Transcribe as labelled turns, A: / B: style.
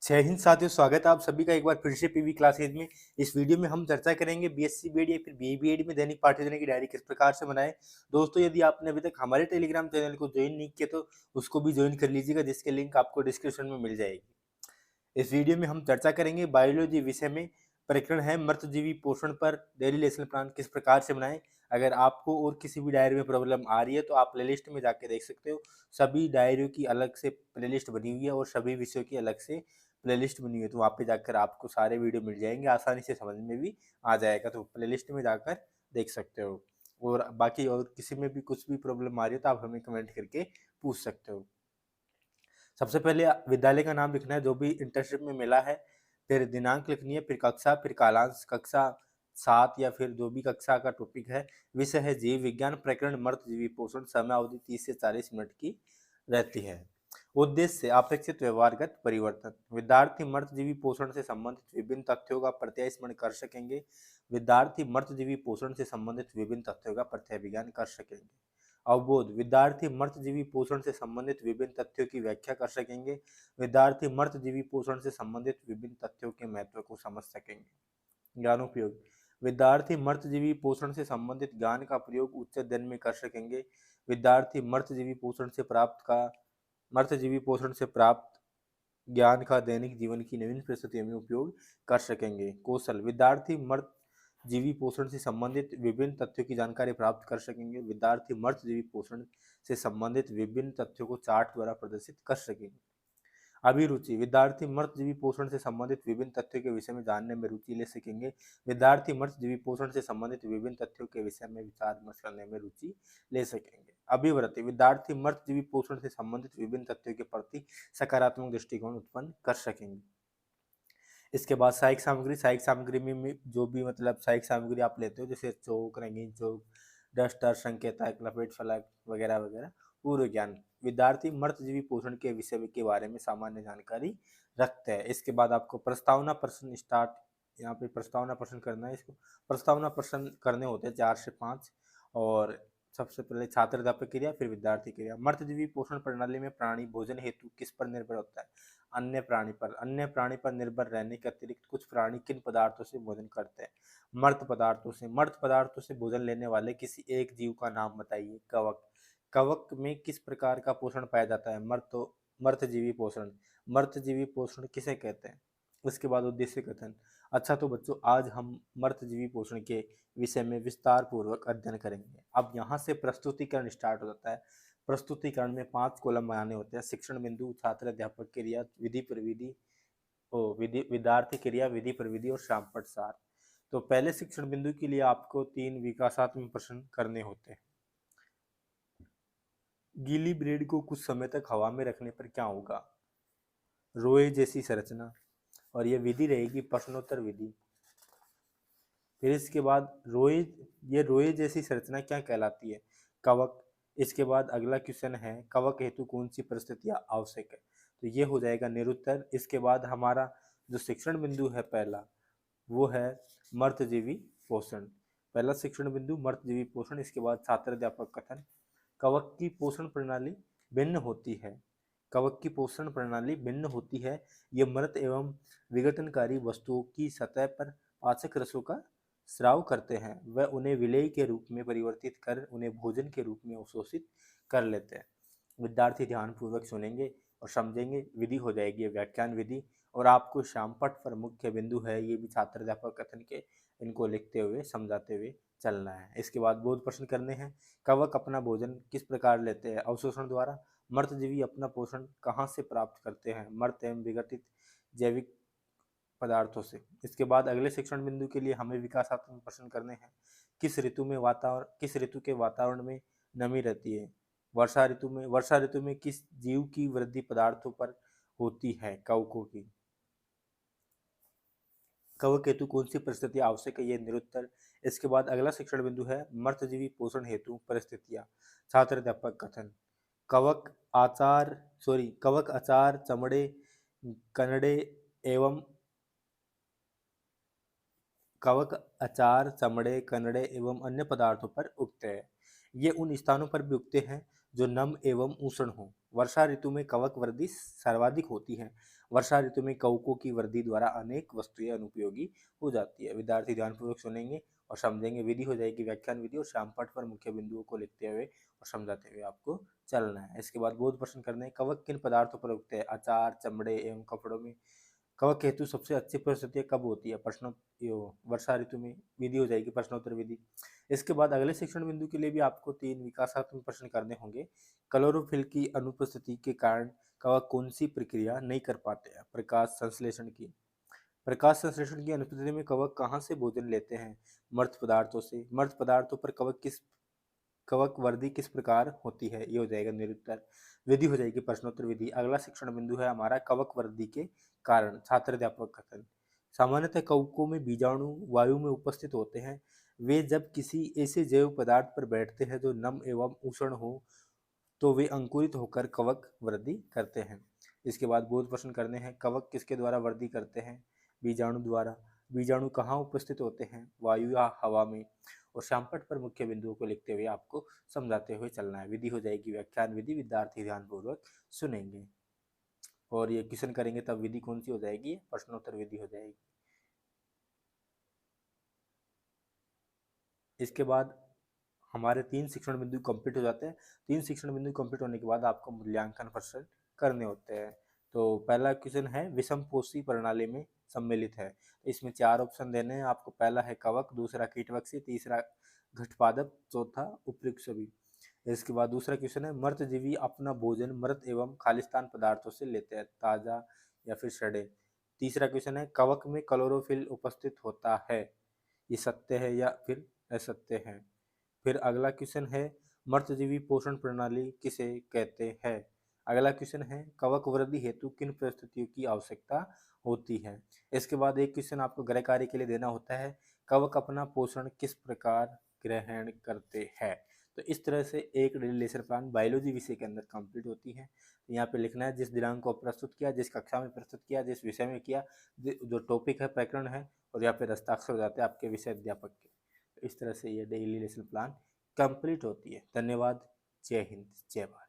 A: जय हिंद साथियों, स्वागत है आप सभी का एक बार फिर से पीवी क्लासेज में। इस वीडियो में हम चर्चा करेंगे बीएससी बीएड या फिर बीए बीएड में दैनिक पाठ्यक्रम की डायरी किस प्रकार से बनाएं। दोस्तों, यदि आपने अभी तक हमारे टेलीग्राम चैनल को ज्वाइन नहीं किया तो उसको भी ज्वाइन कर लीजिएगा, जिसके लिंक आपको डिस्क्रिप्शन में मिल जाएगी। इस वीडियो में हम चर्चा करेंगे बायोलॉजी विषय में, प्रकरण है मृतजीवी पोषण पर डेली लेसन प्लान किस प्रकार से बनाएं। अगर आपको और किसी भी डायरी में प्रॉब्लम आ रही है तो आप प्लेलिस्ट में जाके देख सकते हो। सभी डायरियों की अलग से प्लेलिस्ट बनी हुई है और सभी विषयों की अलग से प्लेलिस्ट बनी हुई है, तो वहाँ पे जाकर आपको सारे वीडियो मिल जाएंगे, आसानी से समझ में भी आ जाएगा। तो प्लेलिस्ट में जाकर देख सकते हो। और बाकी और किसी में भी कुछ भी प्रॉब्लम आ रही है तो आप हमें कमेंट करके पूछ सकते हो। सबसे पहले विद्यालय का नाम लिखना है जो भी इंटर्नशिप में मिला है, फिर दिनांक लिखनी है, फिर कक्षा, फिर कालांश, कक्षा 7 या फिर जो भी कक्षा का टॉपिक है। विषय है जीव विज्ञान, प्रकरण मृतजीवी पोषण, समय अवधि 30 से 40 मिनट की रहती है। उद्देश्य अपेक्षित व्यवहारगत परिवर्तन। विद्यार्थी मृतजीवी पोषण से संबंधित विभिन्न तथ्यों का प्रत्यास्मरण कर सकेंगे। विद्यार्थी मृतजीवी पोषण से संबंधित विभिन्न तथ्यों का प्रत्याभिज्ञान कर सकेंगे। अवबोध। विद्यार्थी मृतजीवी पोषण से संबंधित विभिन्न तथ्यों की व्याख्या कर सकेंगे। विद्यार्थी मृतजीवी पोषण से संबंधित विभिन्न तथ्यों के महत्व को समझ सकेंगे। ज्ञानोपयोग। विद्यार्थी मृतजीवी पोषण से संबंधित ज्ञान का प्रयोग उच्च अध्ययन में कर सकेंगे। विद्यार्थी मृतजीवी पोषण से प्राप्त ज्ञान का दैनिक जीवन की विभिन्न परिस्थितियों में उपयोग कर सकेंगे। कौशल। विद्यार्थी मृत जीवी पोषण से संबंधित विभिन्न तथ्यों की जानकारी प्राप्त कर सकेंगे। विद्यार्थी मृत जीवी पोषण से संबंधित विभिन्न तथ्यों को चार्ट द्वारा प्रदर्शित कर सकेंगे। अभिरुचि। विद्यार्थी मृतजीवी पोषण से संबंधित विभिन्न तथ्यों के विषय में जानने में रुचि ले सकेंगे। विद्यार्थी मृतजीवी पोषण से संबंधित विभिन्न तथ्यों के विषय में विचार विमर्श करने में रुचि ले सकेंगे। अभिवृत्ति। विद्यार्थी मृतजीवी पोषण से संबंधित विभिन्न तथ्यों के प्रति सकारात्मक दृष्टिकोण उत्पन्न कर सकेंगे। इसके बाद सहायक सामग्री। सहायक सामग्री में जो भी मतलब सहायक सामग्री आप लेते हो, जैसे चौक, रंगीन चौक, डस्टर, संकेतक, लपेट फलक वगैरह वगैरह। पूर्व ज्ञान। विद्यार्थी मृतजीवी पोषण के विषय के बारे में सामान्य जानकारी रखते हैं। इसके बाद आपको प्रस्तावना प्रश्न स्टार्ट, यहाँ पे प्रस्तावना प्रश्न करना है। इसको प्रस्तावना प्रश्न करने होते हैं 4 से 5। और सबसे पहले छात्र अध्यापक क्रिया, फिर विद्यार्थी क्रिया। मृतजीवी पोषण प्रणाली में प्राणी भोजन हेतु किस पर निर्भर होता है? अन्य प्राणी पर निर्भर रहने के अतिरिक्त कुछ प्राणी किन पदार्थों से भोजन करते हैं? मृत पदार्थों से भोजन लेने वाले किसी एक जीव का नाम बताइए। कवक। कवक में किस प्रकार का पोषण पाया जाता है? मृतजीवी पोषण। मृतजीवी पोषण किसे कहते हैं? उसके बाद उद्देश्य कथन। अच्छा, तो बच्चों आज हम मृतजीवी पोषण के विषय में विस्तार पूर्वक अध्ययन करेंगे। अब यहाँ से प्रस्तुतिकरण स्टार्ट हो जाता है। प्रस्तुतिकरण में 5 कॉलम बनाने होते हैं। शिक्षण बिंदु, छात्र अध्यापक क्रिया, विधि प्रविधि, विद्यार्थी क्रिया, विधि प्रविधि और शामपट सार। तो पहले शिक्षण बिंदु के लिए आपको 3 विकासात्मक प्रश्न करने होते हैं। गीली ब्रेड को कुछ समय तक हवा में रखने पर क्या होगा? रोए जैसी संरचना। और यह विधि रहेगी प्रश्नोत्तर विधि। फिर इसके बाद रोए जैसी संरचना क्या कहलाती है? कवक। इसके बाद अगला क्वेश्चन है, कवक हेतु कौन सी परिस्थितियां आवश्यक है? तो ये हो जाएगा निरुत्तर। इसके बाद हमारा जो शिक्षण बिंदु है पहला, वो है मर्तजीवी पोषण। पहला शिक्षण बिंदु मर्तजीवी पोषण। इसके बाद छात्र अध्यापक कथन। कवक की पोषण प्रणाली भिन्न होती है। कवक की पोषण प्रणाली भिन्न होती है। ये मृत एवं विघटनकारी वस्तुओं की सतह पर पाचक रसों का स्राव करते हैं। वह उन्हें विलेय के रूप में परिवर्तित कर उन्हें भोजन के रूप में अवशोषित कर लेते हैं। विद्यार्थी ध्यानपूर्वक सुनेंगे और समझेंगे। विधि हो जाएगी ये व्याख्यान विधि। और आपको शामपट पर मुख्य बिंदु है, ये भी छात्र अध्यापक कथन के, इनको लिखते हुए समझाते हुए चलना है। इसके बाद बोध प्रश्न करने हैं। कवक अपना भोजन किस प्रकार लेते हैं? अवशोषण द्वारा। मर्तजीवी अपना पोषण कहाँ से प्राप्त करते हैं? मर्त एवं विघटित जैविक पदार्थों से। इसके बाद अगले शिक्षण बिंदु के लिए हमें विकासात्मक प्रश्न करने हैं। किस ऋतु के वातावरण में नमी रहती है? वर्षा ऋतु में किस जीव की वृद्धि पदार्थों पर होती है? कवकों की। कवक हेतु कौन सी परिस्थितियां आवश्यक है? ये निरुत्तर। इसके बाद अगला शिक्षण बिंदु है मर्तजीवी पोषण हेतु परिस्थितियां। छात्र अध्यापक कथन। कवक अचार, चमड़े, कनड़े एवं कवक अचार, चमड़े, कनड़े एवं अन्य पदार्थों पर उगते हैं। ये उन स्थानों पर भी उगते हैं जो नम एवं उष्ण हो। वर्षा ऋतु में कवक वृद्धि सर्वाधिक होती है। वर्षा ऋतु में कवकों की वृद्धि द्वारा अनेक वस्तुएं अनुपयोगी हो जाती है। विद्यार्थी ध्यानपूर्वक सुनेंगे और समझेंगे। विधि हो जाएगी व्याख्यान विधि, और श्याम पाठ पर मुख्य बिंदुओं को लिखते हुए और समझाते हुए आपको चलना है। इसके बाद बोध प्रश्न करने हैं। कवक किन पदार्थों पर उगते हैं? अचार, चमड़े एवं कपड़ों में कवक हेतु सबसे अच्छी परिस्थितियां कब होती है? प्रश्न वर्षा ऋतु में। विधि हो जाएगी प्रश्नोत्तर विधि। इसके बाद अगले शिक्षण बिंदु के लिए भी आपको 3 विकासात्मक प्रश्न करने होंगे। क्लोरोफिल की अनुपस्थिति के कारण कवक कौन सी प्रक्रिया नहीं कर पाते हैं? प्रकाश संश्लेषण की। प्रकाश संश्लेषण की अनुपस्थिति में कवक कहाँ से भोजन लेते हैं? मृत पदार्थों से। मृत पदार्थों पर कवक वर्दी किस प्रकार होती है? ये हो जाएगा निरुत्तर। विधि हो जाएगी प्रश्नोत्तर विधि। अगला शिक्षण बिंदु है हमारा कवक वर्दी के कारण। छात्र अध्यापक कथन। सामान्यतः कवकों में बीजाणु वायु में उपस्थित होते हैं। वे जब किसी ऐसे जैव पदार्थ पर बैठते हैं जो नम एवं उष्ण हो तो वे अंकुरित होकर कवक वृद्धि करते हैं। इसके बाद बोध प्रश्न करने हैं। कवक किसके द्वारा वृद्धि करते हैं? बीजाणु द्वारा। बीजाणु कहाँ उपस्थित होते हैं? वायु या हवा में। और श्यामपट पर मुख्य बिंदुओं को लिखते हुए आपको समझाते हुए चलना है। विधि हो जाएगी व्याख्यान विधि। विद्यार्थी ध्यानपूर्वक सुनेंगे और ये क्वेश्चन करेंगे तब विधि कौन सी हो जाएगी? प्रश्नोत्तर विधि हो जाएगी। इसके बाद हमारे 3 शिक्षण बिंदु कंप्लीट हो जाते हैं। 3 शिक्षण बिंदु कंप्लीट होने के बाद आपको मूल्यांकन प्रश्न करने होते हैं। तो पहला क्वेश्चन है विषमपोषी प्रणाली में सम्मिलित है। इसमें 4 ऑप्शन देने हैं आपको। पहला है कवक, दूसरा कीटवक्षी, तीसरा घटपादप, चौथा उपर्युक्त सभी। इसके बाद दूसरा क्वेश्चन है मृतजीवी अपना भोजन मृत एवं खालिस्तान पदार्थों से लेते हैं, ताजा या फिर सड़े। तीसरा क्वेश्चन है कवक में क्लोरोफिल उपस्थित होता है, ये सत्य है या फिर असत्य है। फिर अगला क्वेश्चन है मर्तजीवी पोषण प्रणाली किसे कहते हैं। अगला क्वेश्चन है कवक वृद्धि हेतु किन परिस्थितियों की आवश्यकता होती है। इसके बाद एक क्वेश्चन आपको गृह कार्य के लिए देना होता है, कवक अपना पोषण किस प्रकार ग्रहण करते हैं। तो इस तरह से एक डेली लेसन प्लान बायोलॉजी विषय के अंदर कंप्लीट होती है। यहाँ पे लिखना है जिस दिनांक को प्रस्तुत किया, जिस कक्षा में प्रस्तुत किया, जिस विषय में किया, जो टॉपिक है, प्रकरण है, और यहाँ पे हस्ताक्षर हो जाते हैं आपके विषय अध्यापक के। इस तरह से ये डेली लेसन प्लान कंप्लीट होती है। धन्यवाद। जय हिंद, जय भारत।